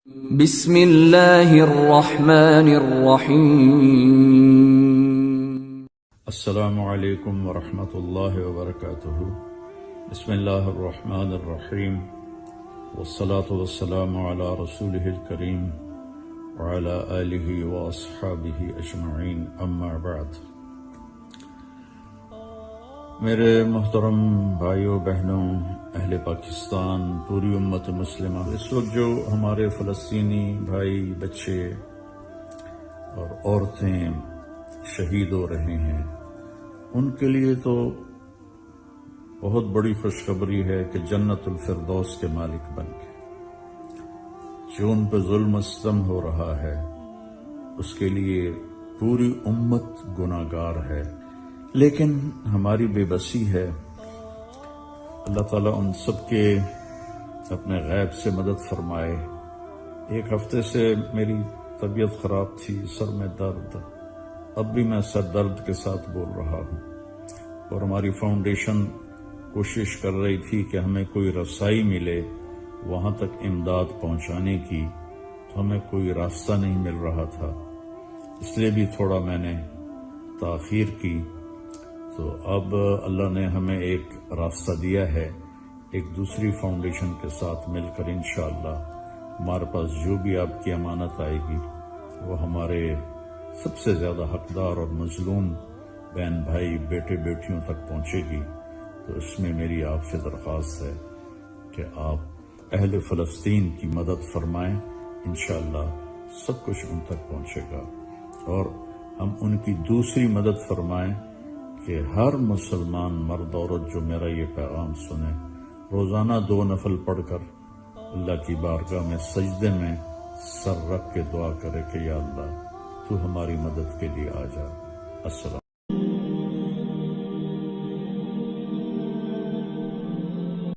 بسم اللہ الرحمن الرحیم۔ السلام علیکم ورحمۃ اللہ وبرکاتہ۔ بسم اللہ الرحمن الرحیم، والصلاة والسلام علی رسولہ الکریم وعلی آلہ واصحابہ اجمعین، اما بعد۔ میرے محترم بھائیوں بہنوں، اہل پاکستان، پوری امت مسلمہ، اس وقت جو ہمارے فلسطینی بھائی، بچے اور عورتیں شہید ہو رہے ہیں، ان کے لیے تو بہت بڑی خوشخبری ہے کہ جنت الفردوس کے مالک بن گئے۔ جو ان پہ ظلم و ستم ہو رہا ہے، اس کے لیے پوری امت گناہگار ہے، لیکن ہماری بے بسی ہے۔ اللہ تعالیٰ ان سب کے اپنے غیب سے مدد فرمائے۔ ایک ہفتے سے میری طبیعت خراب تھی، سر میں درد، اب بھی میں سر درد کے ساتھ بول رہا ہوں، اور ہماری فاؤنڈیشن کوشش کر رہی تھی کہ ہمیں کوئی رسائی ملے وہاں تک امداد پہنچانے کی، تو ہمیں کوئی راستہ نہیں مل رہا تھا، اس لیے بھی تھوڑا میں نے تاخیر کی۔ تو اب اللہ نے ہمیں ایک راستہ دیا ہے، ایک دوسری فاؤنڈیشن کے ساتھ مل کر انشاءاللہ ہمارے پاس جو بھی آپ کی امانت آئے گی وہ ہمارے سب سے زیادہ حقدار اور مظلوم بہن بھائی، بیٹے بیٹیوں تک پہنچے گی۔ تو اس میں میری آپ سے درخواست ہے کہ آپ اہل فلسطین کی مدد فرمائیں، انشاءاللہ سب کچھ ان تک پہنچے گا، اور ہم ان کی دوسری مدد فرمائیں کہ ہر مسلمان مرد عورت جو میرا یہ پیغام سنے، روزانہ 2 نفل پڑھ کر اللہ کی بارگاہ میں سجدے میں سر رکھ کے دعا کرے کہ یا اللہ تو ہماری مدد کے لیے آ جا۔ السلام